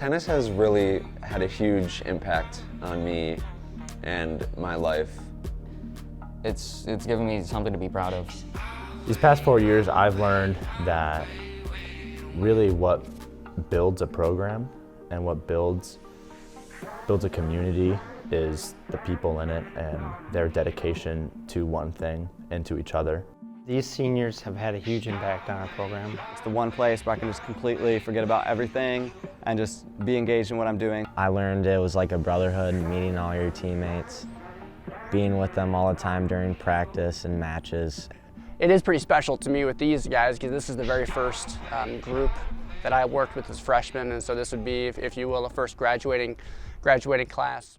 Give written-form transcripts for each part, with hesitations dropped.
Tennis has really had a huge impact on me and my life. It's given me something to be proud of. These past 4 years, I've learned that really what builds a program and what builds a community is the people in it and their dedication to one thing and to each other. These seniors have had a huge impact on our program. It's the one place where I can just completely forget about everything and just be engaged in what I'm doing. I learned it was like a brotherhood, meeting all your teammates, being with them all the time during practice and matches. It is pretty special to me with these guys because this is the very first group that I worked with as freshmen, and so this would be, if you will, the first graduating class.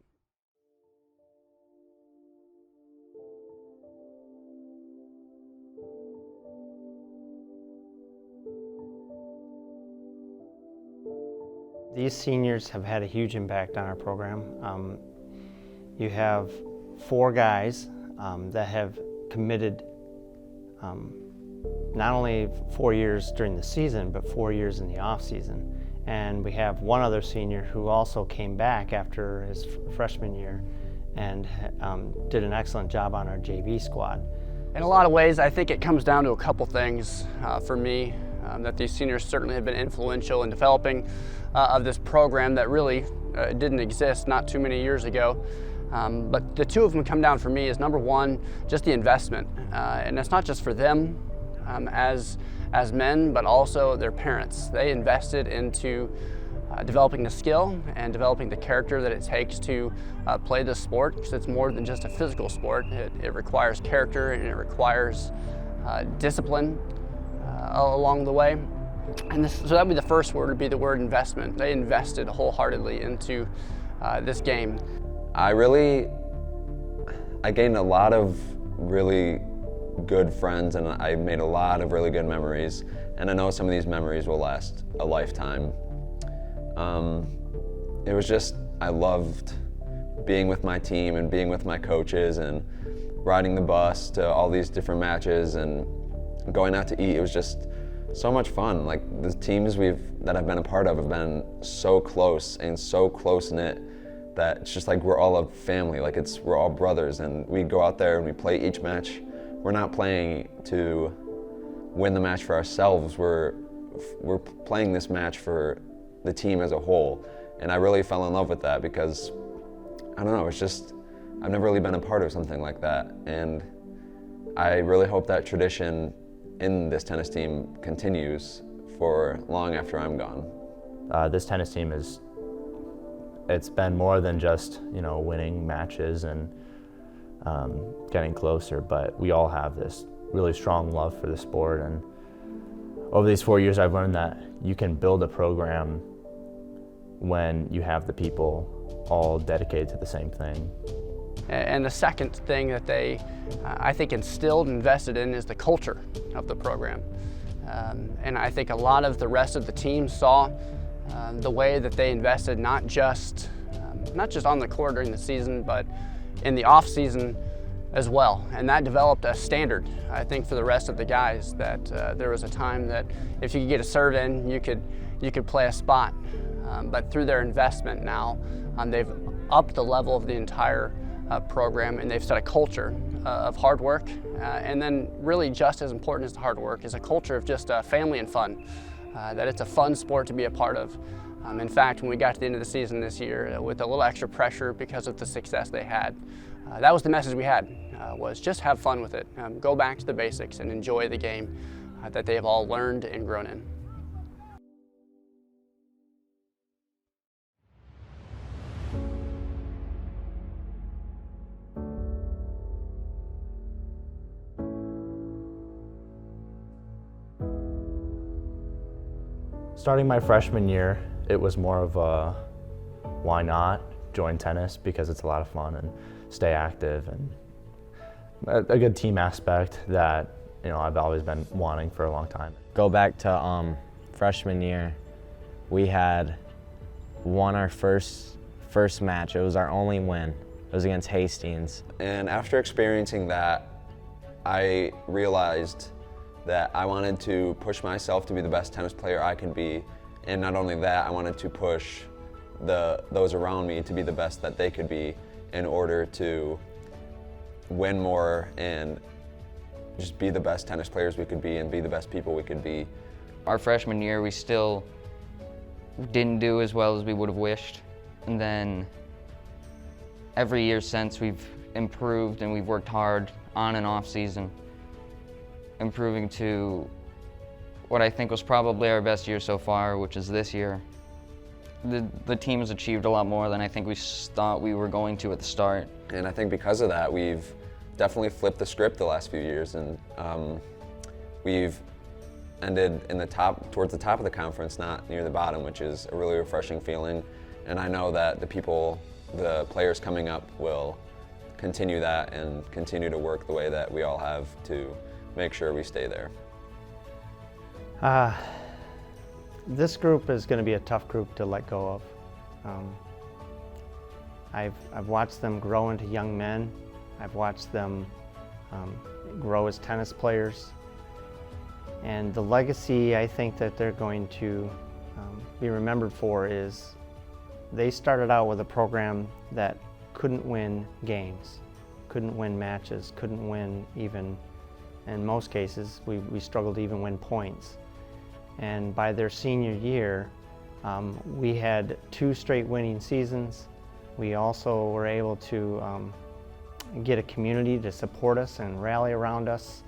These seniors have had a huge impact on our program. You have 4 guys that have committed not only 4 years during the season, but 4 years in the off season. And we have one other senior who also came back after his freshman year and did an excellent job on our JV squad. In a lot of ways, I think it comes down to a couple things for me, that these seniors certainly have been influential in developing of this program that really didn't exist not too many years ago. But the two of them come down for me is, number one, just the investment. And it's not just for them as men, but also their parents. They invested into developing the skill and developing the character that it takes to play this sport, because it's more than just a physical sport. It requires character and it requires discipline along the way. And so that would be the first word, would be the word investment. They invested wholeheartedly into this game. I gained a lot of really good friends, and I made a lot of really good memories, and I know some of these memories will last a lifetime. It was just, I loved being with my team and being with my coaches and riding the bus to all these different matches and going out to eat. It was just so much fun. Like, the teams that I've been a part of have been so close and so close-knit that it's just like we're all a family. Like, we're all brothers, and we go out there and we play each match. We're not playing to win the match for ourselves. We're playing this match for the team as a whole. And I really fell in love with that because, I don't know, it's just, I've never really been a part of something like that. And I really hope that tradition in this tennis team continues for long after I'm gone. This tennis team it's been more than just, winning matches and getting closer, but we all have this really strong love for the sport. And over these 4 years, I've learned that you can build a program when you have the people all dedicated to the same thing. And the second thing that they, I think, instilled and invested in is the culture of the program. And I think a lot of the rest of the team saw the way that they invested, not just on the court during the season, but in the off season as well. And that developed a standard, I think, for the rest of the guys, that there was a time that if you could get a serve in, you could play a spot. But through their investment now, they've upped the level of the entire program, and they've set a culture of hard work. And then really just as important as the hard work is a culture of just family and fun, that it's a fun sport to be a part of. In fact, when we got to the end of the season this year with a little extra pressure because of the success they had, that was the message we had, was just have fun with it. Go back to the basics and enjoy the game that they have all learned and grown in. Starting my freshman year, it was more of a why not join tennis, because it's a lot of fun and stay active and a good team aspect that I've always been wanting for a long time. Go back to freshman year, we had won our first match. It was our only win. It was against Hastings. And after experiencing that, I realized that I wanted to push myself to be the best tennis player I could be. And not only that, I wanted to push those around me to be the best that they could be in order to win more and just be the best tennis players we could be and be the best people we could be. Our freshman year, we still didn't do as well as we would have wished. And then every year since, we've improved and we've worked hard on and off season, improving to what I think was probably our best year so far, which is this year. The team has achieved a lot more than I think we thought we were going to at the start. And I think because of that, we've definitely flipped the script the last few years, and we've ended in towards the top of the conference, not near the bottom, which is a really refreshing feeling. And I know that the players coming up will continue that and continue to work the way that we all have to make sure we stay there. This group is going to be a tough group to let go of. I've watched them grow into young men. I've watched them grow as tennis players. And the legacy I think that they're going to be remembered for is they started out with a program that couldn't win games, couldn't win matches, couldn't win even, in most cases, we struggled to even win points. And by their senior year, we had 2 straight winning seasons. We also were able to get a community to support us and rally around us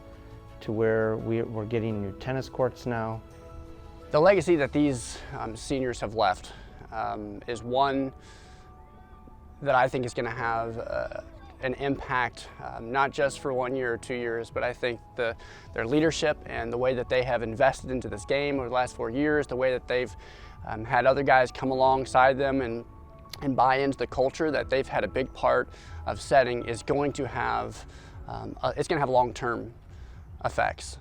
to where we're getting new tennis courts now. The legacy that these seniors have left is one that I think is going to have an impact, not just for 1 year or 2 years, but I think their leadership and the way that they have invested into this game over the last 4 years, the way that they've had other guys come alongside them and buy into the culture that they've had a big part of setting is going to have, it's going to have long-term effects.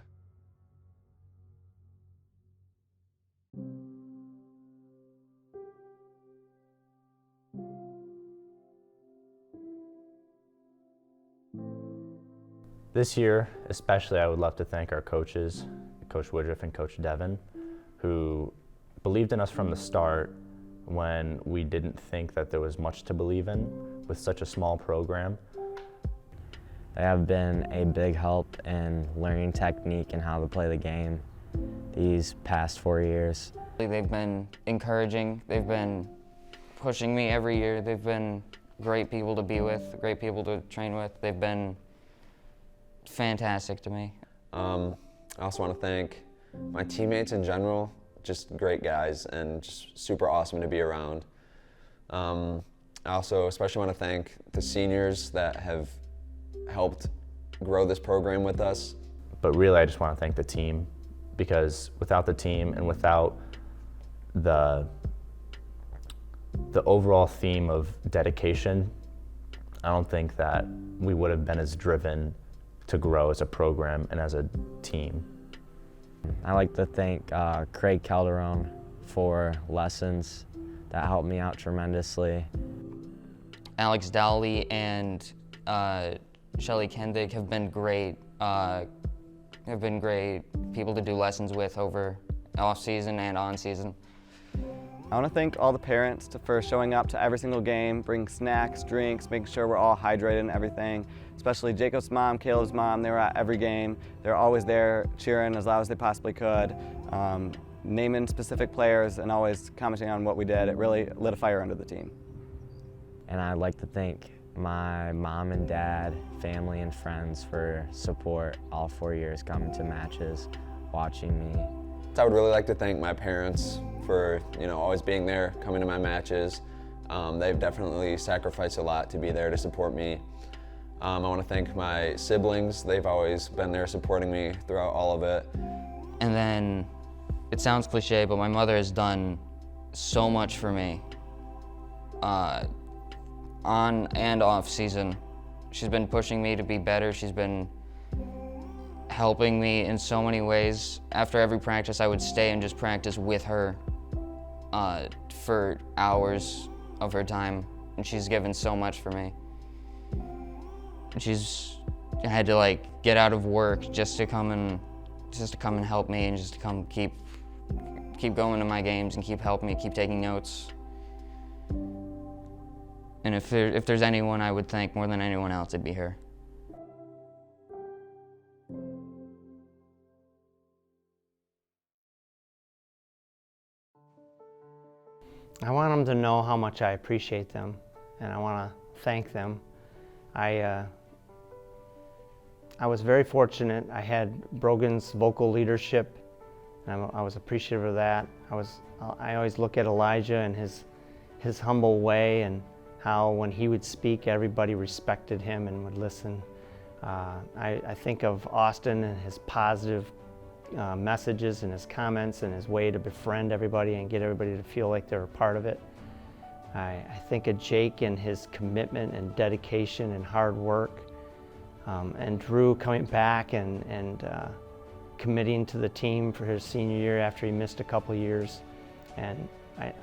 This year, especially, I would love to thank our coaches, Coach Woodruff and Coach Devin, who believed in us from the start when we didn't think that there was much to believe in with such a small program. They have been a big help in learning technique and how to play the game these past 4 years. They've been encouraging, they've been pushing me every year, they've been great people to be with, great people to train with, they've been fantastic to me. I also want to thank my teammates in general, just great guys and just super awesome to be around. I also especially want to thank the seniors that have helped grow this program with us. But really, I just want to thank the team, because without the team and without the overall theme of dedication, I don't think that we would have been as driven to grow as a program and as a team. I like to thank Craig Calderon for lessons that helped me out tremendously. Alex Dowley and Shelly Kendig have been great people to do lessons with over off season and on season. I want to thank all the parents for showing up to every single game, bring snacks, drinks, making sure we're all hydrated and everything. Especially Jacob's mom, Caleb's mom, they were at every game. They're always there cheering as loud as they possibly could, naming specific players and always commenting on what we did. It really lit a fire under the team. And I'd like to thank my mom and dad, family and friends for support all 4 years coming to matches, watching me. I would really like to thank my parents for always being there, coming to my matches. They've definitely sacrificed a lot to be there to support me. I want to thank my siblings. They've always been there supporting me throughout all of it. And then, it sounds cliche, but my mother has done so much for me on and off season. She's been pushing me to be better. She's been helping me in so many ways. After every practice, I would stay and just practice with her for hours of her time, and she's given so much for me. She's had to get out of work just to come and help me, and just to come keep going to my games and keep helping me, keep taking notes. And if there's anyone I would thank more than anyone else, it'd be her. I want them to know how much I appreciate them, and I want to thank them. I was very fortunate. I had Brogan's vocal leadership, and I was appreciative of that. I always look at Elijah and his humble way, and how when he would speak, everybody respected him and would listen. I think of Austin and his positive messages and his comments and his way to befriend everybody and get everybody to feel like they're a part of it. I think of Jake and his commitment and dedication and hard work, and Drew coming back and committing to the team for his senior year after he missed a couple years. And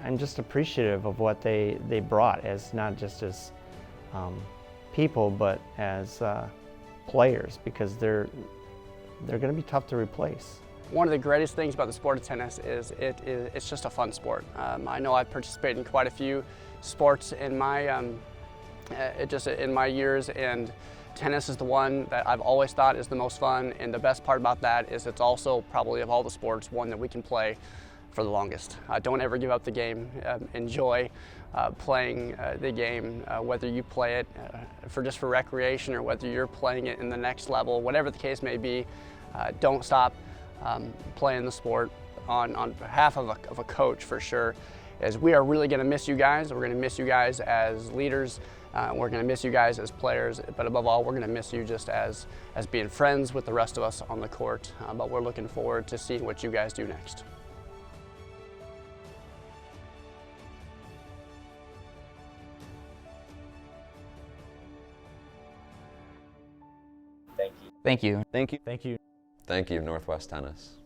I'm just appreciative of what they brought, as not just as people, but as players, because they're going to be tough to replace. One of the greatest things about the sport of tennis is it's just a fun sport. I know I've participated in quite a few sports in my in my years, and tennis is the one that I've always thought is the most fun. And the best part about that is it's also probably of all the sports one that we can play for the longest. Don't ever give up the game. Enjoy playing the game, whether you play it for recreation or whether you're playing it in the next level, whatever the case may be. Don't stop playing the sport on behalf of a coach, for sure, as we are really going to miss you guys. We're going to miss you guys as leaders. We're going to miss you guys as players, but above all, we're going to miss you just as being friends with the rest of us on the court. But we're looking forward to seeing what you guys do next. Thank you. Thank you. Thank you. Thank you, Northwest Tennis.